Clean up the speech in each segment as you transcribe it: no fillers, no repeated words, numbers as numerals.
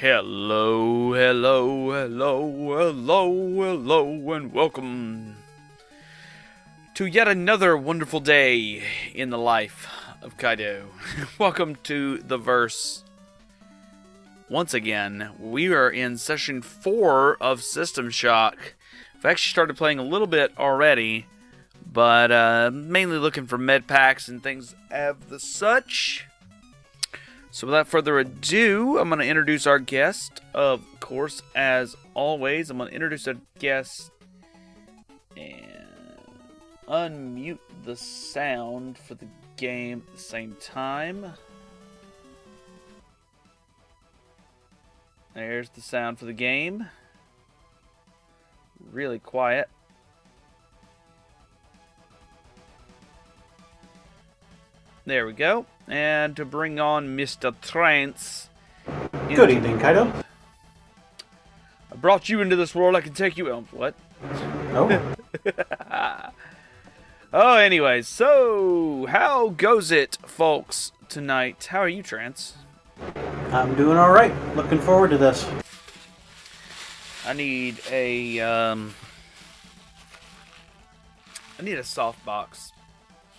Hello, hello, hello, hello, hello, and welcome to yet another wonderful day in the life of Kaido. Welcome to the verse. Once again, we are in session 4 of System Shock. I've actually started playing a little bit already, but mainly looking for med packs and things of the such. So without further ado, I'm going to introduce our guest. Of course, as always, I'm going to introduce our guest and unmute the sound for the game at the same time. There's the sound for the game. Really quiet. There we go. And to bring on Mr. Trance. Good evening, Kaido. I brought you into this world, I can take you... Oh, what? Oh. Oh, anyways, so how goes it, folks, tonight? How are you, Trance? I'm doing alright. Looking forward to this. I need a softbox. That's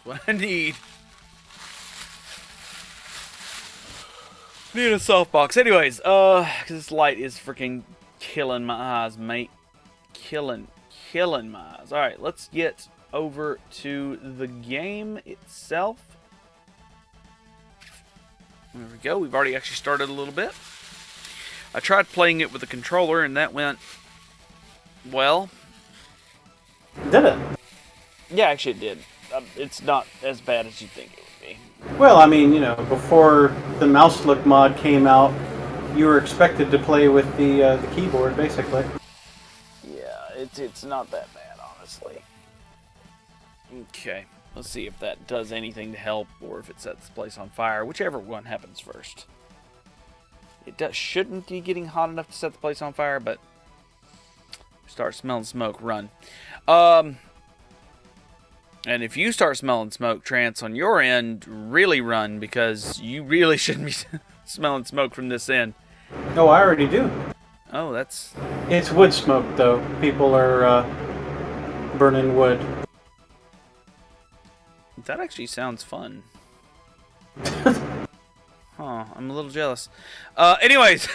what I need. Need a softbox. Anyways, cause this light is freaking killing my eyes, mate. Killing my eyes. Alright, let's get over to the game itself. There we go. We've already actually started a little bit. I tried playing it with the controller and that went well. Did it? Yeah, actually it did. It's not as bad as you think it would be. Well, I mean, you know, before the mouse look mod came out, you were expected to play with the keyboard, basically. Yeah, it's not that bad, honestly. Okay, let's see if that does anything to help or if it sets the place on fire, whichever one happens first. It shouldn't be getting hot enough to set the place on fire, but start smelling smoke, run. And if you start smelling smoke, Trance, on your end, really run, because you really shouldn't be smelling smoke from this end. Oh, I already do. Oh, that's... It's wood smoke, though. People are burning wood. That actually sounds fun. Huh, I'm a little jealous. Anyways,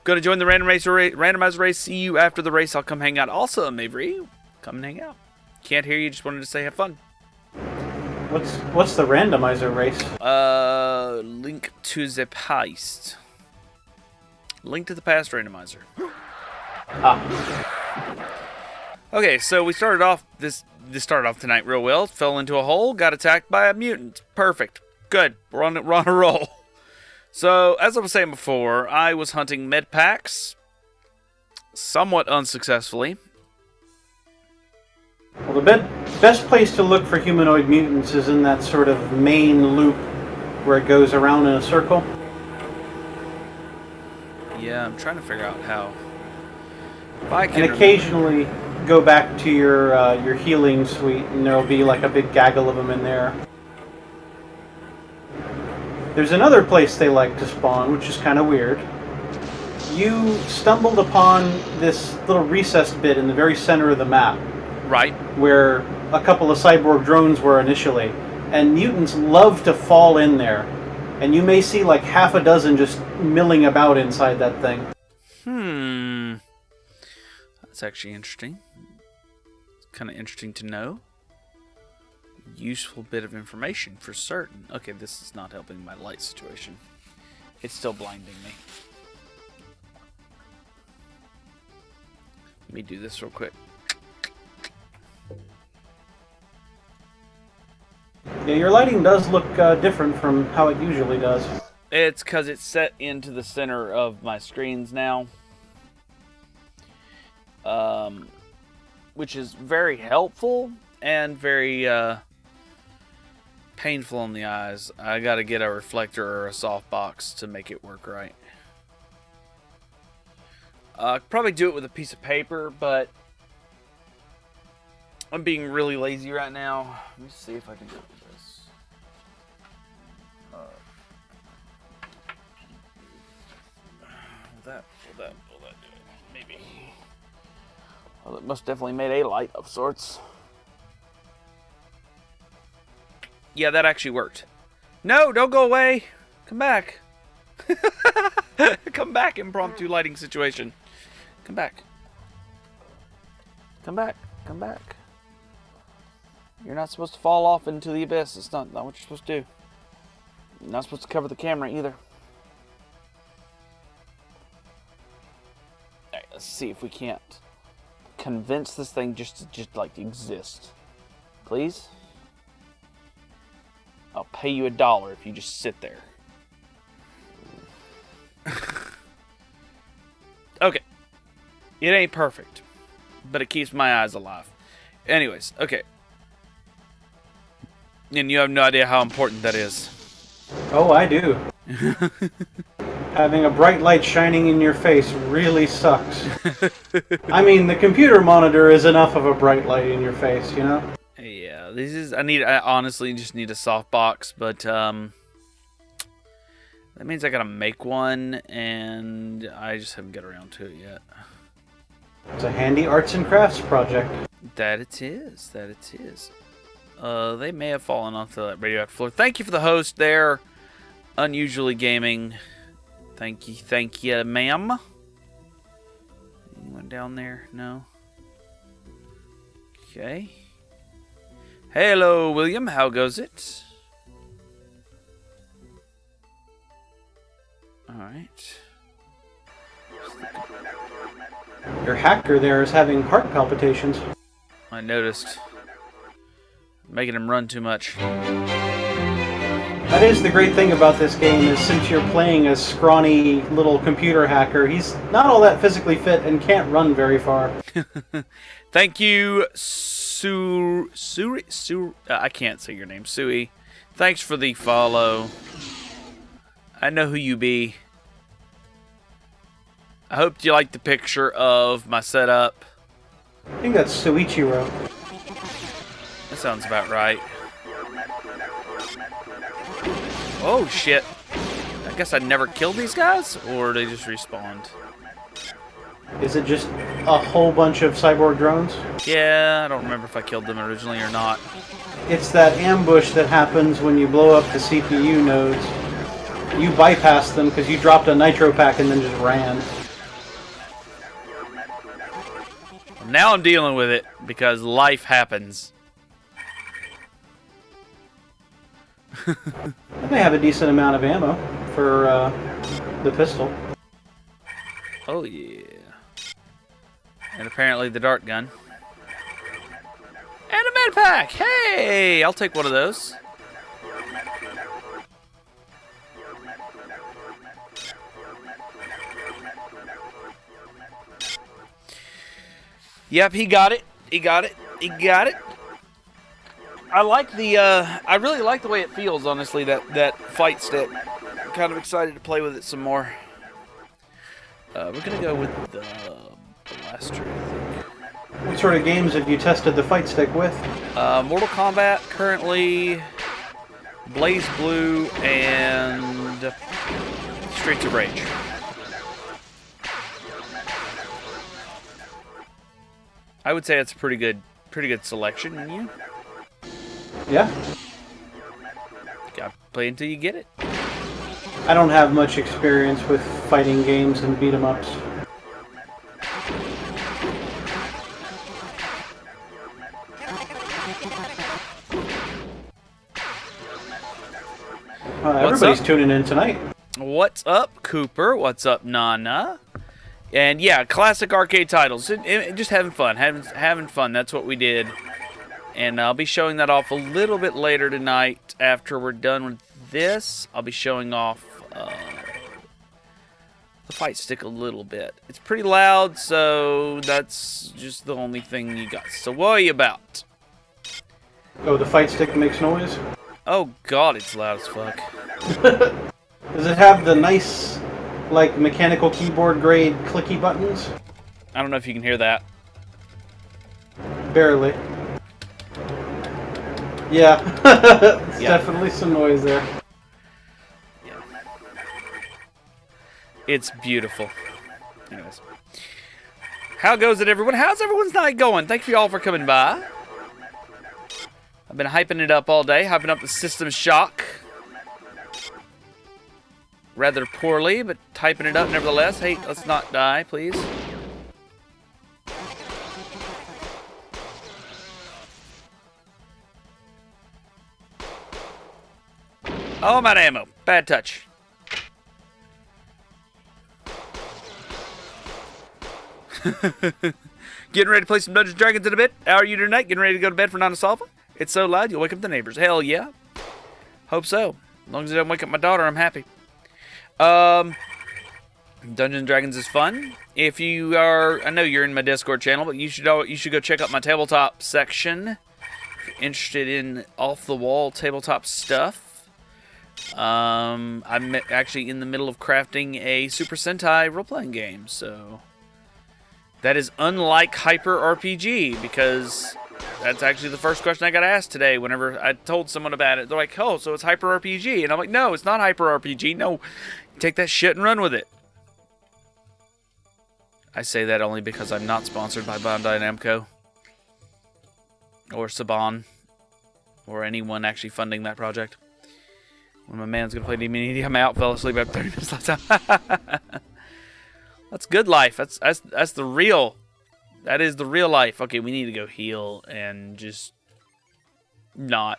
gonna join the randomizer race. See you after the race. I'll come hang out. Also, Mavery, come and hang out. Can't hear you. Just wanted to say have fun. What's the randomizer race? Link to the past. Link to the past randomizer. Ah. Okay, so we started off this started off tonight real well. Fell into a hole. Got attacked by a mutant. Perfect. Good. We're on a roll. So, as I was saying before, I was hunting med packs. Somewhat unsuccessfully. Well, the best place to look for humanoid mutants is in that sort of main loop where it goes around in a circle. Yeah, I'm trying to figure out how. If I can And occasionally go back to your healing suite, and there'll be like a big gaggle of them in there. There's another place they like to spawn, which is kind of weird. You stumbled upon this little recessed bit in the very center of the map. Right. Where a couple of cyborg drones were initially. And mutants love to fall in there. And you may see like half a dozen just milling about inside that thing. That's actually interesting. It's kind of interesting to know. Useful bit of information for certain. Okay, this is not helping my light situation. It's still blinding me. Let me do this real quick. Yeah, your lighting does look different from how it usually does. It's because it's set into the center of my screens now. Which is very helpful and very painful on the eyes. I gotta get a reflector or a softbox to make it work right. I could probably do it with a piece of paper, but I'm being really lazy right now. Let me see if I can do it with this. that do it? Maybe. Well, it most definitely made a light of sorts. Yeah, that actually worked. No, don't go away. Come back. Come back, impromptu lighting situation. Come back. Come back. Come back. You're not supposed to fall off into the abyss. It's not what you're supposed to do. You're not supposed to cover the camera either. Alright, let's see if we can't convince this thing just to like exist. Please? I'll pay you $1 if you just sit there. Okay. It ain't perfect, but it keeps my eyes alive. Anyways, okay. And you have no idea how important that is. Oh, I do. Having a bright light shining in your face really sucks. I mean, the computer monitor is enough of a bright light in your face, you know? Yeah, I honestly just need a softbox, but that means I gotta make one, and I just haven't got around to it yet. It's a handy arts and crafts project. That it is. They may have fallen onto that radioactive floor. Thank you for the host there, Unusually Gaming. Thank you, ma'am. Anyone down there? No? Okay. Hello, William. How goes it? Alright. Your hacker there is having heart palpitations. I noticed. Making him run too much. That is the great thing about this game, is since you're playing a scrawny little computer hacker, he's not all that physically fit and can't run very far. Thank you, I can't say your name, Sui. Thanks for the follow. I know who you be. I hope you like the picture of my setup. I think that's Suichiro. That sounds about right. Oh shit. I guess I never killed these guys, or they just respawned. Is it just a whole bunch of cyborg drones? Yeah, I don't remember if I killed them originally or not. It's that ambush that happens when you blow up the CPU nodes. You bypassed them because you dropped a nitro pack and then just ran. Now I'm dealing with it because life happens. I may have a decent amount of ammo for the pistol. Oh yeah. And apparently the dart gun. And a med pack! Hey! I'll take one of those. Yep, he got it. He got it. I like the, I really like the way it feels, honestly, that fight stick. I'm kind of excited to play with it some more. We're gonna go with the blaster, I think. What sort of games have you tested the fight stick with? Mortal Kombat, currently, Blaze Blue, and Streets of Rage. I would say it's a pretty good selection, and you? Yeah. Gotta play until you get it. I don't have much experience with fighting games and beat 'em ups. Everybody's tuning in tonight. What's up, Cooper? What's up, Nana? And yeah, classic arcade titles. Just having fun. Having fun. That's what we did. And I'll be showing that off a little bit later tonight after we're done with this. I'll be showing off the fight stick a little bit. It's pretty loud, so that's just the only thing you got to worry about. Oh, the fight stick makes noise? Oh god, it's loud as fuck. Does it have the nice, like, mechanical keyboard grade clicky buttons? I don't know if you can hear that. Barely. Yeah. It's definitely some noise there. Yeah. It's beautiful. Anyways. How goes it, everyone? How's everyone's night going? Thank you all for coming by. I've been hyping it up all day, hyping up the System Shock. Rather poorly, but hyping it up nevertheless. Hey, let's not die, please. Oh, I'm out of ammo. Bad touch. Getting ready to play some Dungeons & Dragons in a bit. How are you tonight? Getting ready to go to bed for Nanasalva? It's so loud you'll wake up the neighbors. Hell yeah. Hope so. As long as it doesn't wake up my daughter, I'm happy. Dungeons & Dragons is fun. If you are, I know you're in my Discord channel, but you should go check out my tabletop section. If you're interested in off-the-wall tabletop stuff. I'm actually in the middle of crafting a Super Sentai role-playing game, so that is unlike Hyper RPG, because that's actually the first question I got asked today whenever I told someone about it. They're like, oh, so it's Hyper RPG. And I'm like, no, it's not Hyper RPG. No, take that shit and run with it. I say that only because I'm not sponsored by Bandai Namco. Or Saban. Or anyone actually funding that project. When my man's going to play DMD, I'm out, fell asleep after 30 minutes last time. That's good life. That's the real... That is the real life. Okay, we need to go heal and just not.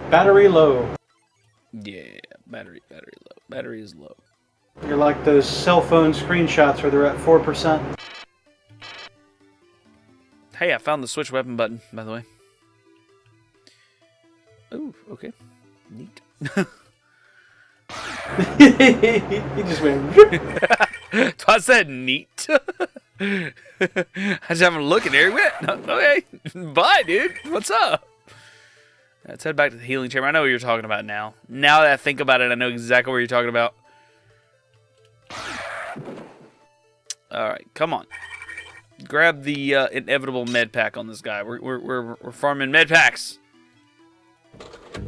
Battery low. Yeah, battery low. Battery is low. You're like those cell phone screenshots where they're at 4%. Hey, I found the switch weapon button, by the way. Ooh, okay. Neat. He just went. I said neat. I just having a look in there. He went, okay, bye, dude. What's up? Let's head back to the healing chamber. I know what you're talking about now. Now that I think about it, I know exactly what you're talking about. All right, come on. Grab the inevitable med pack on this guy. We're farming med packs.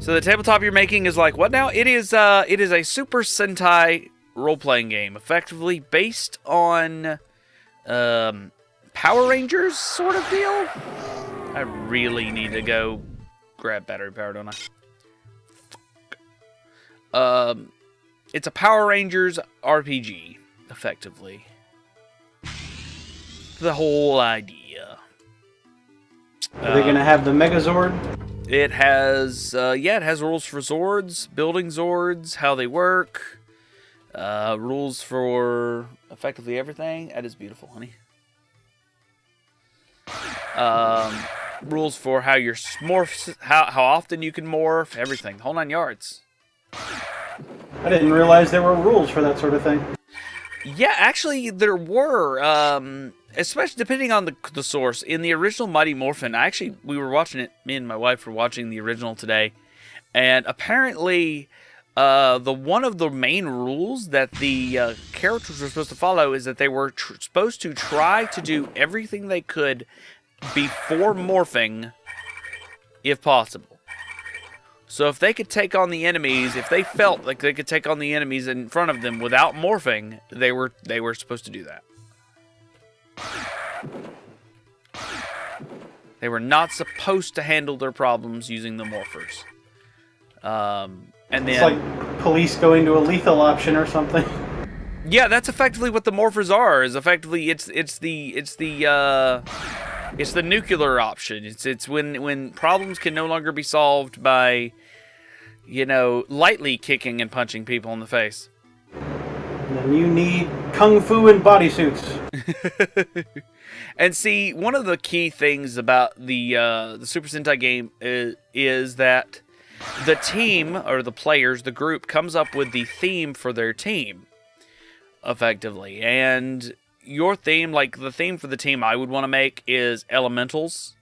So the tabletop you're making is like what now? It is a Super Sentai role-playing game, effectively based on Power Rangers sort of deal. I really need to go grab battery power, don't I? It's a Power Rangers RPG, effectively. The whole idea. Are they gonna have the Megazord? It has, it has rules for Zords, building Zords, how they work, rules for effectively everything. That is beautiful, honey. Rules for how your morphs, how often you can morph, everything, the whole 9 yards. I didn't realize there were rules for that sort of thing. Yeah, actually, there were, especially depending on the source. In the original Mighty Morphin, we were watching it, me and my wife were watching the original today, and apparently, one of the main rules that the characters were supposed to follow is that they were supposed to try to do everything they could before morphing, if possible. So if they could take on the enemies, if they felt like they could take on the enemies in front of them without morphing, they were supposed to do that. They were not supposed to handle their problems using the morphers. And then it's like police going to a lethal option or something. Yeah, that's effectively what the morphers are. Is effectively it's the nuclear option. It's when problems can no longer be solved by, lightly kicking and punching people in the face. And then you need kung fu and bodysuits. And see, one of the key things about the Super Sentai game is that the team, or the players, the group, comes up with the theme for their team, effectively. And your theme, like the theme for the team I would want to make is elementalists,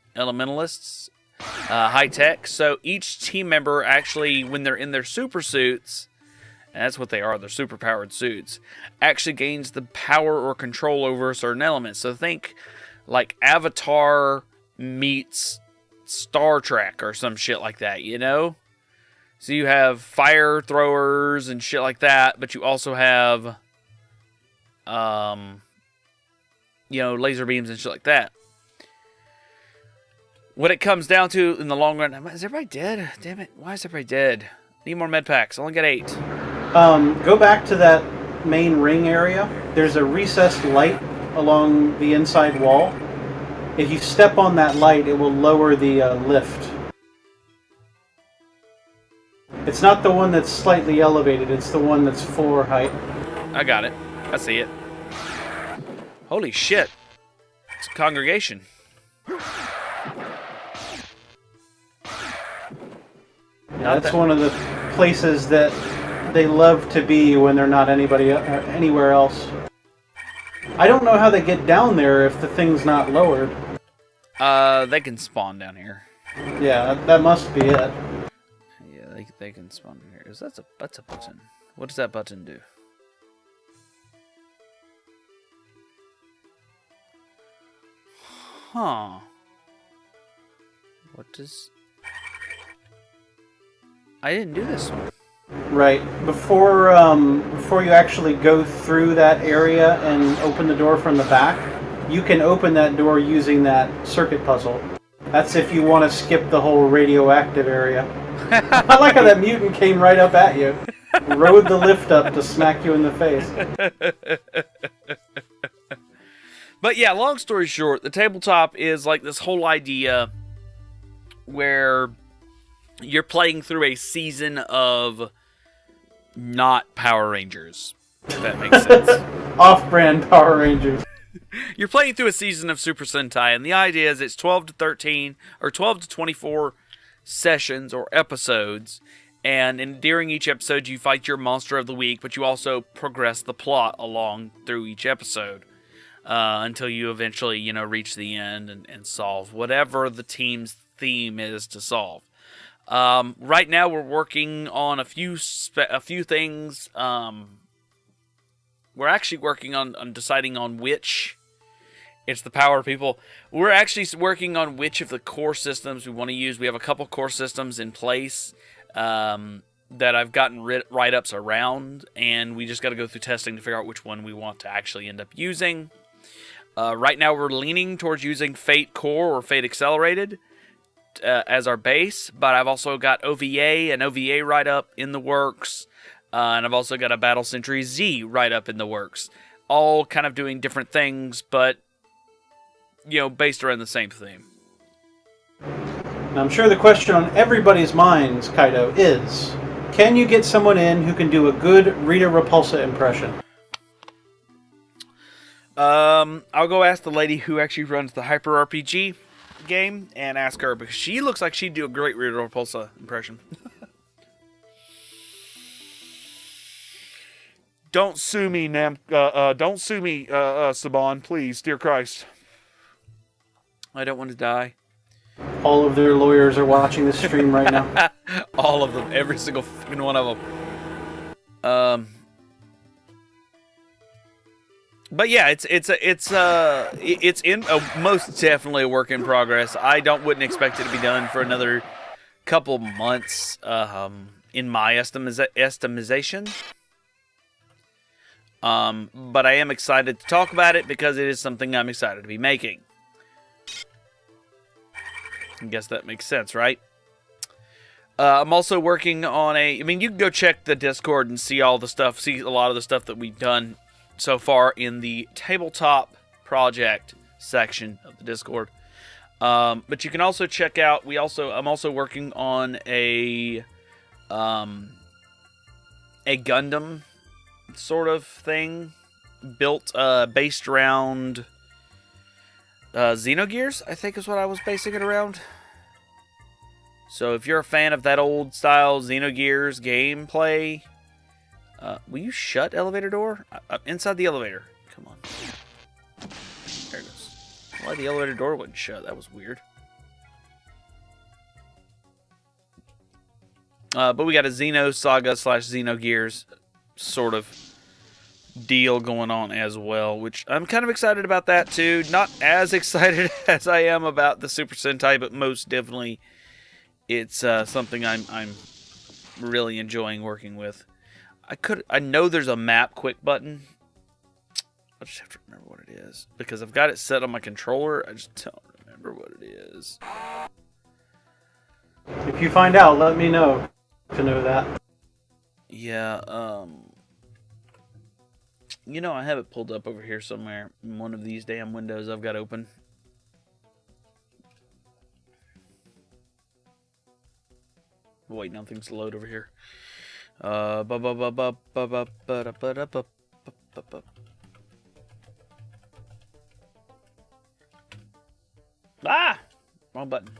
high tech. So each team member actually, when they're in their super suits, and that's what they are, they're super powered suits, actually gains the power or control over a certain element. So think like Avatar meets Star Trek or some shit like that, So you have fire throwers and shit like that, but you also have laser beams and shit like that. What it comes down to in the long run, is everybody dead? Damn it, why is everybody dead? Need more med packs. I only got 8. Go back to that main ring area. There's a recessed light along the inside wall. If you step on that light, it will lower the lift. It's not the one that's slightly elevated, it's the one that's floor height. I got it. I see it. Holy shit. It's a congregation. Yeah, that's one of the places that they love to be when they're not anywhere else. I don't know how they get down there if the thing's not lowered. They can spawn down here. Yeah, that must be it. Yeah, they can spawn in here. That's a button. What does that button do? Huh. What does... I didn't do this one. Right. Before you actually go through that area and open the door from the back, you can open that door using that circuit puzzle. That's if you want to skip the whole radioactive area. I like how that mutant came right up at you. Rode the lift up to smack you in the face. But yeah, long story short, the tabletop is like this whole idea where you're playing through a season of not Power Rangers, if that makes sense. Off-brand Power Rangers. You're playing through a season of Super Sentai, and the idea is it's 12 to 13 or 12 to 24 sessions or episodes, and during each episode you fight your monster of the week, but you also progress the plot along through each episode until you eventually, reach the end and solve whatever the team's theme is to solve. Right now we're working on a few things. We're actually working on deciding on which. It's the power people. We're actually working on which of the core systems we want to use. We have a couple core systems in place that I've gotten write-ups around, and we just got to go through testing to figure out which one we want to actually end up using. Right now we're leaning towards using Fate Core or Fate Accelerated as our base, but I've also got OVA and OVA write-up in the works, and I've also got a Battle Century Z write-up in the works. All kind of doing different things, but based around the same theme. And I'm sure the question on everybody's minds, Kaido, is, can you get someone in who can do a good Rita Repulsa impression? I'll go ask the lady who actually runs the Hyper RPG game and ask her, because she looks like she'd do a great Rita Repulsa impression. Don't sue me, don't sue me, Saban, please, dear Christ. I don't want to die. All of their lawyers are watching this stream right now. All of them, every single fucking one of them. But yeah, it's most definitely a work in progress. I wouldn't expect it to be done for another couple months. In my estimation. But I am excited to talk about it because it is something I'm excited to be making. I guess that makes sense, right? I'm also working on you can go check the Discord and see all the stuff, see a lot of the stuff that we've done so far in the tabletop project section of the Discord. But you can also check out, I'm also working on a Gundam sort of thing built based around Xenogears, I think is what I was basing it around. So if you're a fan of that old style Xenogears gameplay, will you shut elevator door? I'm inside the elevator. Come on. There it goes. Why the elevator door wouldn't shut? That was weird. But we got a Xenosaga / Xenogears sort of deal going on as well, which I'm kind of excited about that too. Not as excited as I am about the Super Sentai, but most definitely it's something I'm really enjoying working with. I know there's a map quick button. I just have to remember what it is. Because I've got it set on my controller, I just don't remember what it is. If you find out, let me know to know that. Yeah, you know, I have it pulled up over here somewhere in one of these damn windows I've got open. Wait, nothing's to load over here. Ah! Wrong button.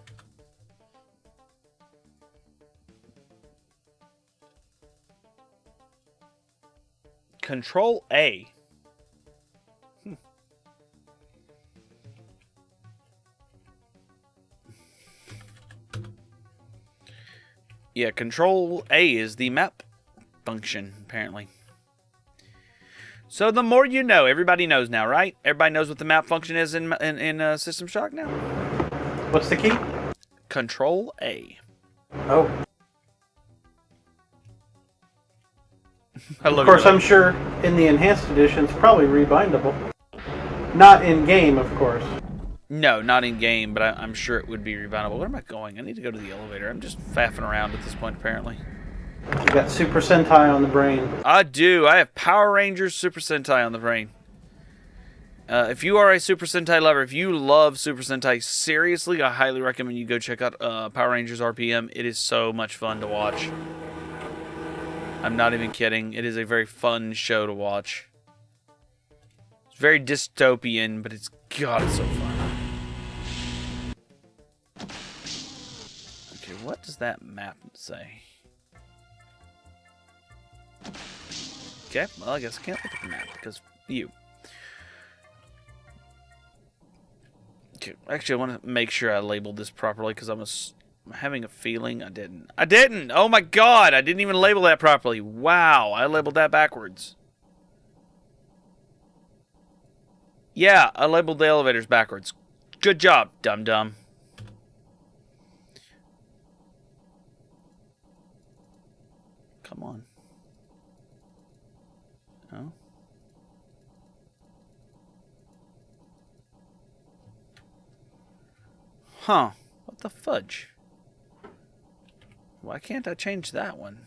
Control A. Yeah, Control A is the map function, apparently. So the more you know, everybody knows now, right? Everybody knows what the map function is in System Shock now? What's the key? Control A. Oh. Of course, I'm sure in the Enhanced Edition it's probably rebindable. Not in-game, of course. No, not in game, but I'm sure it would be rebindable. Where am I going? I need to go to the elevator. I'm just faffing around at this point, apparently. You got Super Sentai on the brain. I do. I have Power Rangers Super Sentai on the brain. If you are a Super Sentai lover, if you love Super Sentai, seriously, I highly recommend you go check out Power Rangers RPM. It is so much fun to watch. I'm not even kidding. It is a very fun show to watch. It's very dystopian, but it's, God, it's so fun. Okay, what does that map say? Okay, well, I guess I can't look at the map because you. Okay, actually, I want to make sure I labeled this properly because I'm having a feeling I didn't. I didn't! Oh my God! I didn't even label that properly. Wow, I labeled that backwards. Yeah, I labeled the elevators backwards. Good job, dum-dum. Come on. No? Huh. What the fudge? Why can't I change that one?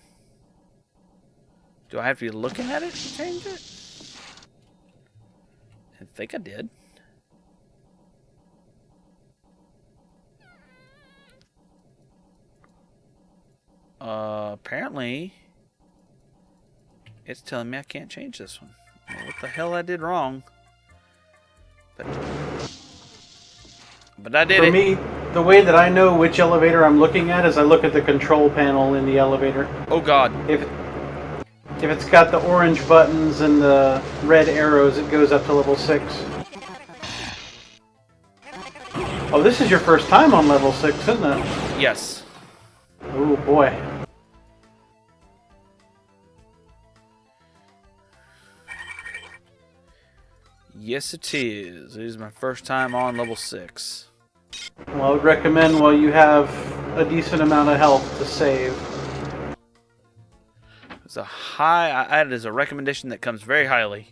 Do I have to be looking at it to change it? I think I did. Apparently it's telling me I can't change this one. I don't know what the hell I did wrong. But I did it. For me, the way that I know which elevator I'm looking at is I look at the control panel in the elevator. Oh God. If it's got the orange buttons and the red arrows, it goes up to level 6. Oh, this is your first time on level 6, isn't it? Yes. Oh boy. Yes, it is. It is my first time on level 6. Well, I would recommend while you have a decent amount of health to save. It's a high. I added as a recommendation that comes very highly.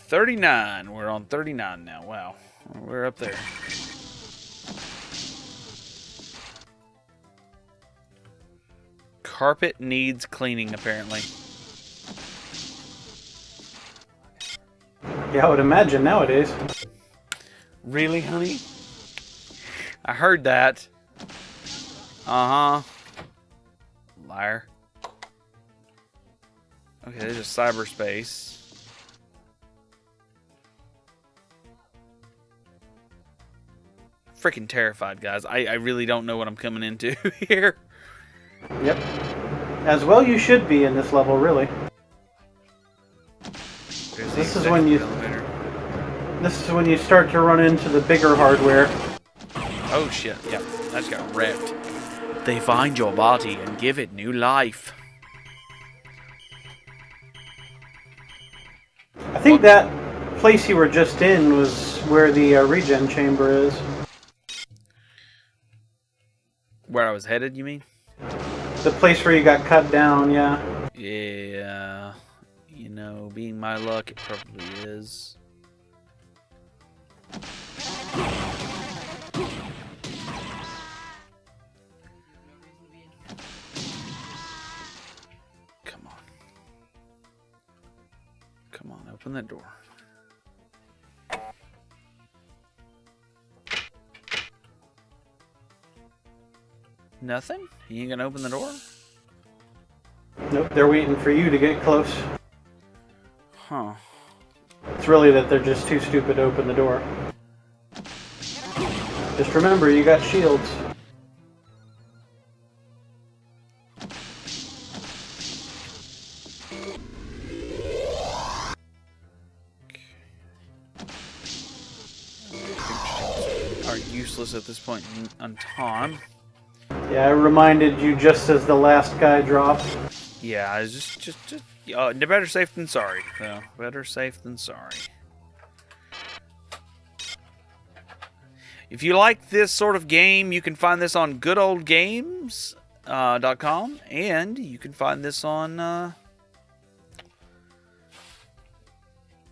39. We're on 39 now. Wow. We're up there. Carpet needs cleaning, apparently. Yeah, I would imagine nowadays. Really, honey? I heard that. Uh-huh. Liar. Okay, there's a cyberspace. Freaking terrified, guys. I really don't know what I'm coming into here. Yep. As well you should be in this level, really. This is when you start to run into the bigger hardware. Oh shit, yeah, I just got wrecked. They find your body and give it new life. I think that place you were just in was where the regen chamber is. Where I was headed, you mean? The place where you got cut down, yeah. Yeah. No, being my luck, it probably is. Come on. Come on, open that door. Nothing? You ain't gonna open the door? Nope, they're waiting for you to get close. Huh. It's really that they're just too stupid to open the door. Just remember, you got shields. Are useless at this point in time. Yeah, I reminded you just as the last guy dropped. Yeah, it's just better safe than sorry. So, better safe than sorry. If you like this sort of game, you can find this on goodoldgames.com, and you can find this on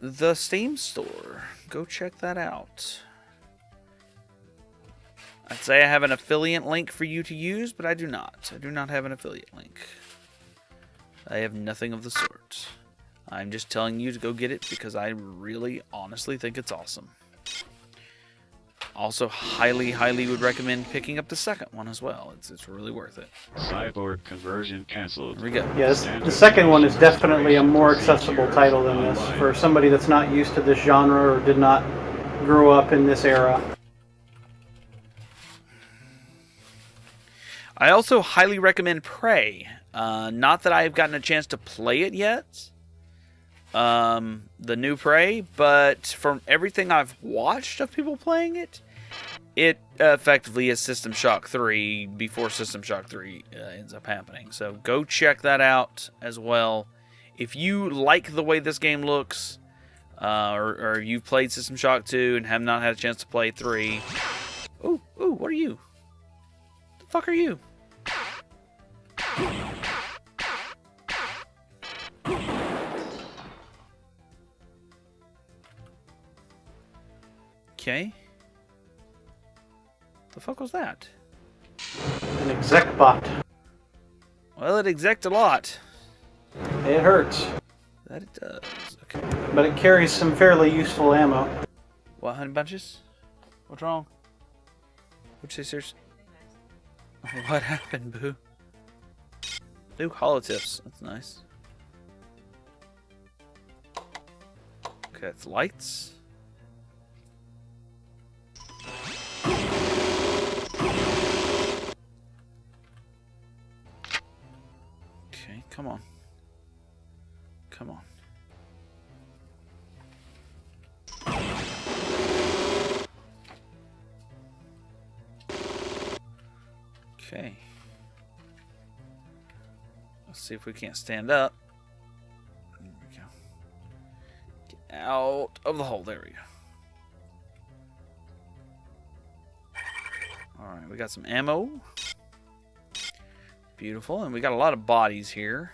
the Steam store. Go check that out. I'd say I have an affiliate link for you to use, but I do not. I do not have an affiliate link. I have nothing of the sort. I'm just telling you to go get it because I really, honestly think it's awesome. Also, highly, highly would recommend picking up the second one as well. It's really worth it. Cyborg conversion cancelled. Here we go. Yes, the second one is definitely a more accessible title than this for somebody that's not used to this genre or did not grow up in this era. I also highly recommend Prey. Not that I've gotten a chance to play it yet, the new Prey, but from everything I've watched of people playing it, it effectively is System Shock 3 before System Shock 3 ends up happening. So go check that out as well. If you like the way this game looks, or you've played System Shock 2 and have not had a chance to play 3, ooh, what are you? The fuck are you? Okay. The fuck was that? An exec bot. Well, it execed a lot. It hurts, That it does. Okay. but it carries some fairly useful ammo. What, honey bunches? What's wrong? What'd you say, sirs? What happened, boo? New holotips. That's nice. Okay, it's lights. Okay, come on. Come on. Okay. Let's see if we can't stand up. There we go. Get out of the hole. There we go. Alright, we got some ammo. Beautiful. And we got a lot of bodies here.